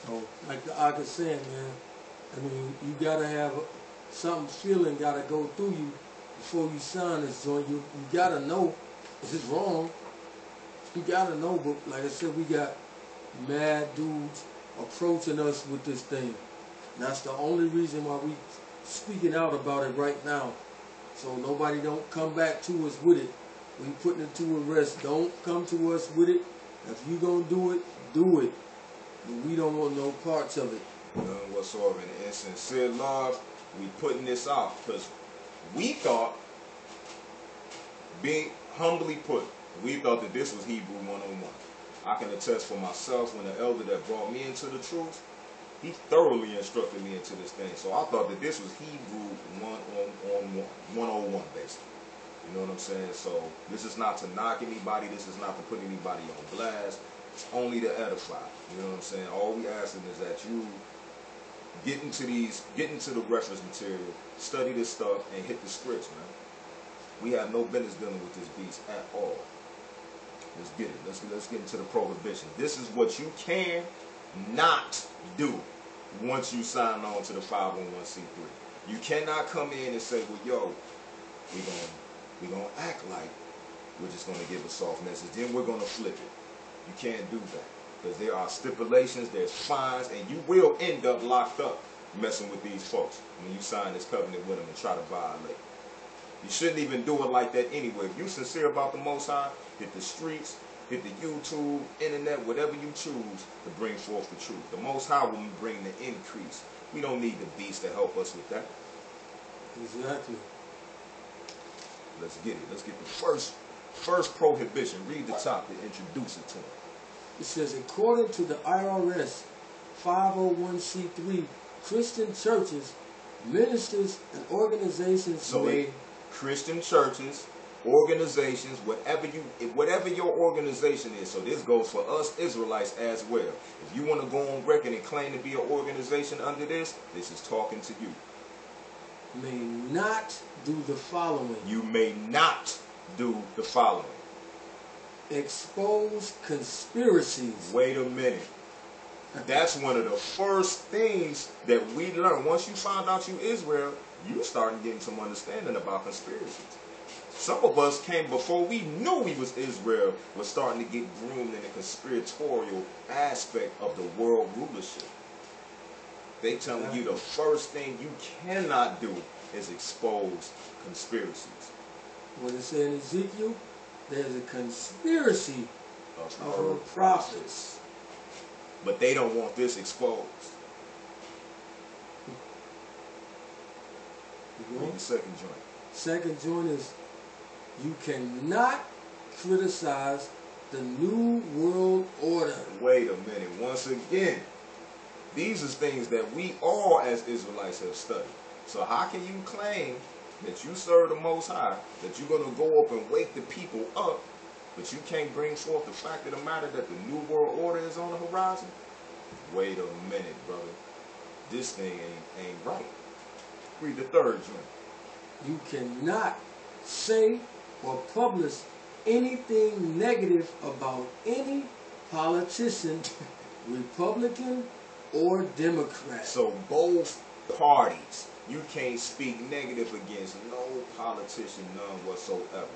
So, like the Ak is saying, man, I mean, you gotta have something feeling gotta go through you before you sign this joint. You gotta know if it's wrong. You gotta know, but like I said, we got mad dudes approaching us with this thing. And that's the only reason why we speaking out about it right now. So nobody don't come back to us with it. We putting it to arrest. Don't come to us with it. If you gonna do it, do it. But we don't want no parts of it. None whatsoever. And in sincere love, we putting this out because we thought, being humbly put, we thought that this was Hebrew 101. I can attest for myself when the elder that brought me into the truth, he thoroughly instructed me into this thing. So I thought that this was Hebrew 101, basically. You know what I'm saying? So this is not to knock anybody. This is not to put anybody on blast. It's only to edify. You know what I'm saying? All we asking is that you get into the reference material, study this stuff, and hit the scripts, man. We have no business dealing with this beast at all. Let's get it. Let's get into the prohibition. This is what you can not do once you sign on to the 501c3. You cannot come in and say, well, yo, we're gonna act like we're just gonna give a soft message, then we're gonna flip it. You can't do that. Because there are stipulations, there's fines, and you will end up locked up messing with these folks when you sign this covenant with them and try to violate. You shouldn't even do it like that anyway. If you're sincere about the Most High, hit the streets, hit the YouTube, internet, whatever you choose to bring forth the truth. The Most High will bring the increase. We don't need the beast to help us with that. Exactly. Let's get it. Let's get the first prohibition. Read the top and introduce it to them. It says, according to the IRS 501c3, Christian churches, ministers, and organizations So may... Christian churches, organizations, whatever your organization is. So this goes for us Israelites as well. If you want to go on record and claim to be an organization under this is talking to you. may not do the following. You may not do the following. Expose conspiracies. Wait a minute. That's one of the first things that we learn. Once you find out you Israel, you start getting some understanding about conspiracies. Some of us came before we knew we was Israel, was starting to get groomed in the conspiratorial aspect of the world rulership. They telling you the first thing you cannot do is expose conspiracies. What it said in Ezekiel, there's a conspiracy Of her prophets. But they don't want this exposed. Read the second joint. Second joint is, you cannot criticize the New World Order. Wait a minute. Once again, these are things that we all as Israelites have studied. So how can you claim that you serve the Most High, that you're going to go up and wake the people up, but you can't bring forth the fact of the matter that the New World Order is on the horizon? Wait a minute, brother. This thing ain't right. Read the third joint. You cannot say or publish anything negative about any politician, Republican or Democrat. So both parties, you can't speak negative against no politician, none whatsoever.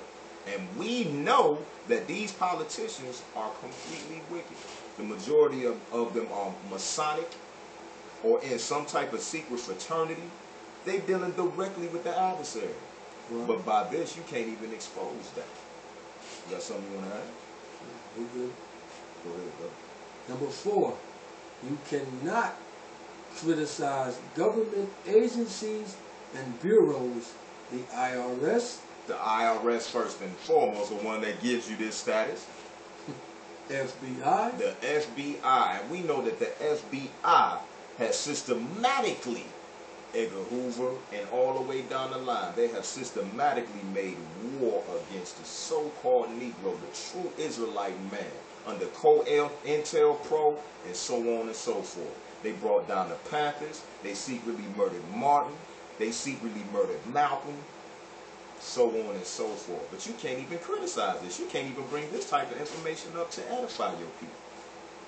And we know that these politicians are completely wicked. The majority of them are Masonic or in some type of secret fraternity. They're dealing directly with the adversary. Right. But by this, you can't even expose that. You got something you want to add? We good. Go ahead, brother. Number 4, you cannot criticize government agencies and bureaus, the IRS, The IRS first and foremost, the one that gives you this status. FBI, The FBI. And we know that the FBI has systematically, Edgar Hoover and all the way down the line, they have systematically made war against the so-called Negro, the true Israelite man, under COINTELPRO and so on and so forth. They brought down the Panthers. They secretly murdered Martin. They secretly murdered Malcolm. So on and so forth. But you can't even criticize this. You can't even bring this type of information up to edify your people.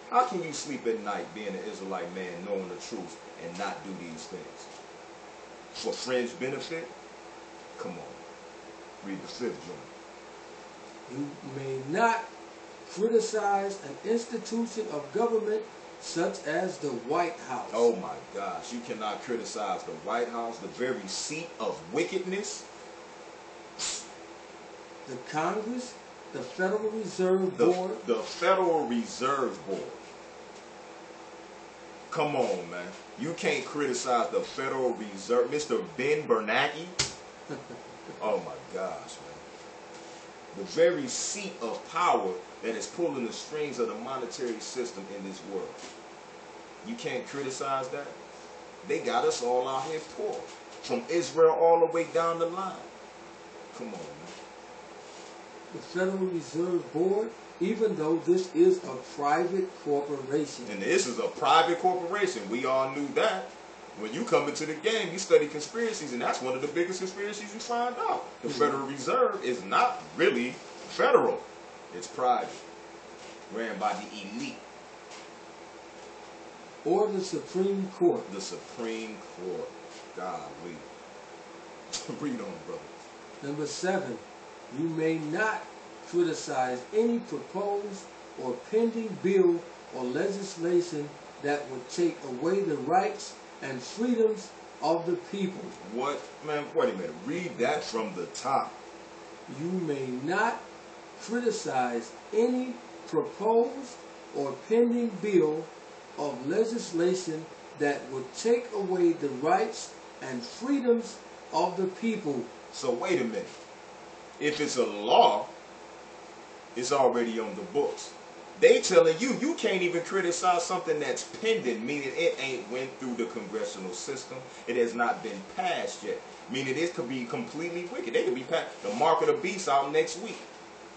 How can you sleep at night being an Israelite man, knowing the truth, and not do these things? For fringe benefit? Come on. Read the 5th joint. You may not criticize an institution of government such as the White House. Oh my gosh, you cannot criticize the White House, the very seat of wickedness. The Congress, the Federal Reserve Board. The Federal Reserve Board. Come on, man. You can't criticize the Federal Reserve. Mr. Ben Bernanke. Oh my gosh, man. The very seat of power that is pulling the strings of the monetary system in this world. You can't criticize that. They got us all out here poor. From Israel all the way down the line. Come on, man. The Federal Reserve Board, even though this is a private corporation. And this is a private corporation. We all knew that. When you come into the game, you study conspiracies, and that's one of the biggest conspiracies you find out. The Federal Reserve is not really federal. It's private. Ran by the elite. Or the Supreme Court. The Supreme Court. Golly. Read on, brother. Number 7, you may not criticize any proposed or pending bill or legislation that would take away the rights and freedoms of the people. What? Man, wait a minute. Read that from the top. You may not criticize any proposed or pending bill of legislation that would take away the rights and freedoms of the people. So wait a minute. If it's a law, it's already on the books. They telling you, you can't even criticize something that's pending, meaning it ain't went through the congressional system. It has not been passed yet. Meaning it could be completely wicked. They could be passed. The mark of the beast out next week.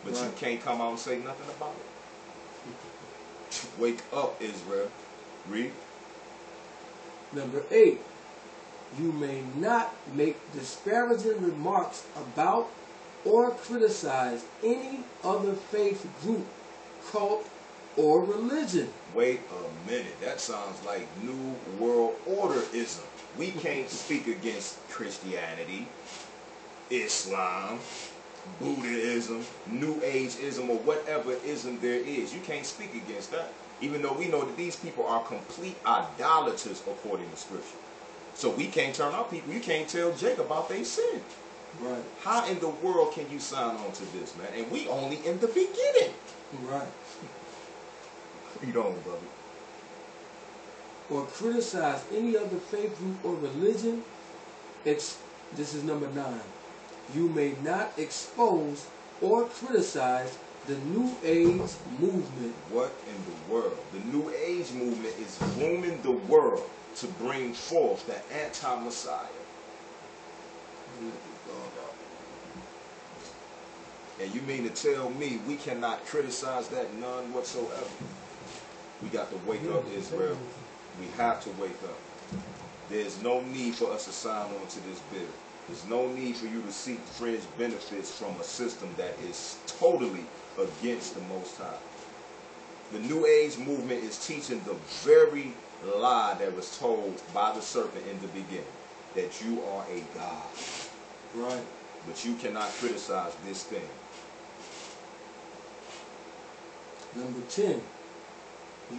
But right. You can't come out and say nothing about it. Wake up, Israel. Read. Number 8, you may not make disparaging remarks about or criticize any other faith group, cult, or religion. Wait a minute. That sounds like New World Order-ism. We can't speak against Christianity, Islam, Buddhism, New Age-ism, or whatever ism there is. You can't speak against that. Even though we know that these people are complete idolaters according to Scripture. So we can't turn our people. You can't tell Jake about their sin. Right. How in the world can you sign on to this, man? And we only in the beginning. Right. Read on, brother. Or criticize any other faith group or religion. This is number 9. You may not expose or criticize the New Age movement. What in the world? The New Age movement is grooming the world to bring forth the anti-Messiah. And you mean to tell me we cannot criticize that none whatsoever? We got to wake up, Israel. We have to wake up. There's no need for us to sign on to this bill. There's no need for you to seek fringe benefits from a system that is totally against the Most High. The New Age movement is teaching the very lie that was told by the serpent in the beginning, that you are a god. Right. But you cannot criticize this thing. Number 10,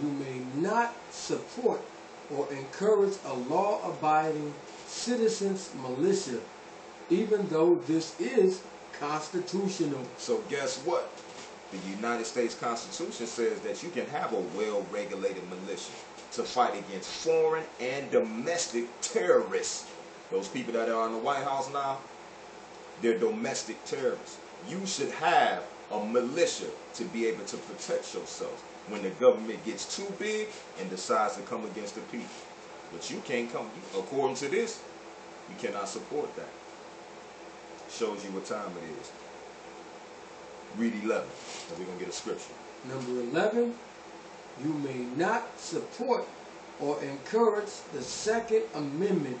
you may not support or encourage a law-abiding citizens militia, even though this is constitutional. So guess what? The United States Constitution says that you can have a well-regulated militia to fight against foreign and domestic terrorists. Those people that are in the White House now, they're domestic terrorists. You should have a militia to be able to protect yourself when the government gets too big and decides to come against the people. But you can't come, according to this, you cannot support that. Shows you what time it is. Read 11, and we're going to get a scripture. Number 11, you may not support or encourage the Second Amendment,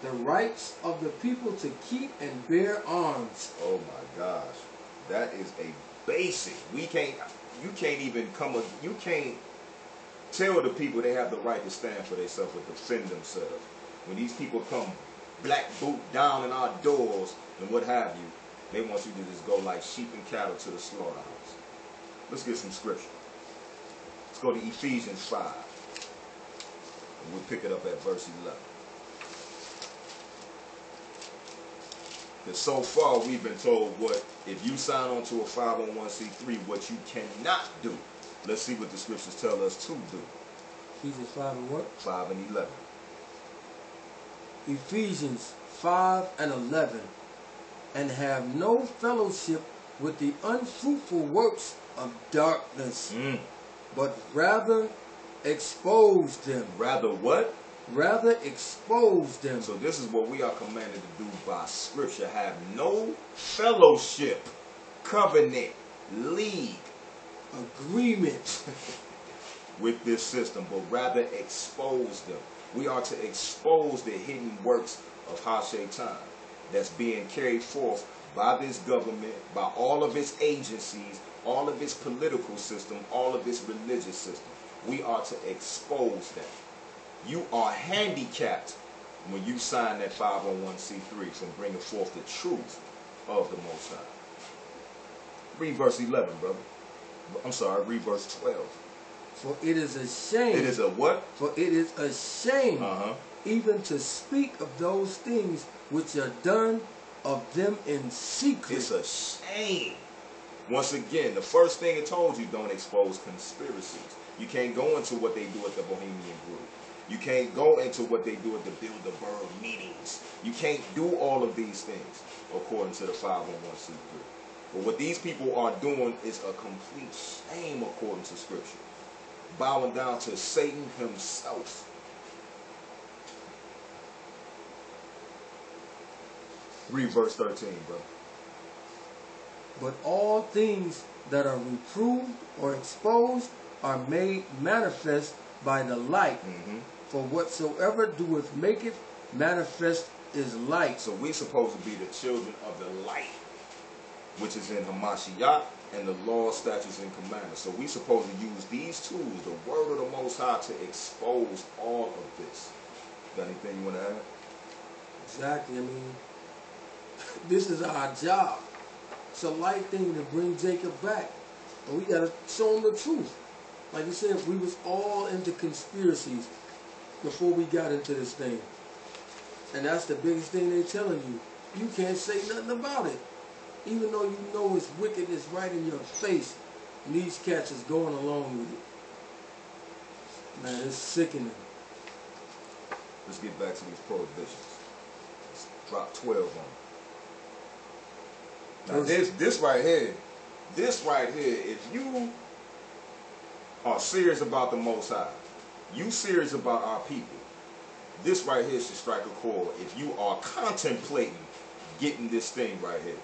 the rights of the people to keep and bear arms. Oh my gosh. That is a basic. You can't even come, you can't Tell the people they have the right to stand for themselves and defend themselves. When these people come black boot down in our doors and what have you, they want you to just go like sheep and cattle to the slaughterhouse. Let's get some scripture. Let's go to Ephesians 5. And we'll pick it up at verse 11. Because so far we've been told what, if you sign on to a 501c3, what you cannot do. Let's see what the scriptures tell us to do. Ephesians 5 and what? 5 and 11. Ephesians 5 and 11. And have no fellowship with the unfruitful works of darkness, but rather expose them. Rather what? Rather expose them. So this is what we are commanded to do by scripture. Have no fellowship, covenant, league, agreement with this system, but rather expose them. We are to expose the hidden works of Ha-Shaytan that's being carried forth by this government, by all of its agencies, all of its political system, all of its religious system. We are to expose them. You are handicapped when you sign that 501c3 from bringing forth the truth of the Most High. Read verse 11, brother. I'm sorry, read verse 12. For it is a shame. It is a what? For it is a shame even to speak of those things which are done of them in secret. It's a shame. Once again, the first thing it told you, don't expose conspiracies. You can't go into what they do at the Bohemian Group. You can't go into what they do at the Bilderberg meetings. You can't do all of these things according to the 501c3. But what these people are doing is a complete shame according to Scripture. Bowing down to Satan himself. Read verse 13, bro. But all things that are reproved or exposed are made manifest by the light. For whatsoever doeth make it manifest is light. So we're supposed to be the children of the light, which is in Hamashiach and the law, statutes, and commandments. So we're supposed to use these tools, the word of the Most High, to expose all of this. Got anything you want to add? Exactly. I mean, this is our job. It's a light thing to bring Jacob back. And we got to show him the truth. Like you said, we was all into conspiracies before we got into this thing. And that's the biggest thing they're telling you. You can't say nothing about it. Even though you know it's wickedness right in your face. And these cats is going along with it. Man, it's sickening. Let's get back to these prohibitions. Let's drop 12 on them. Now this right here, if you are serious about the Most High, you serious about our people, this right here should strike a chord if you are contemplating getting this thing right here.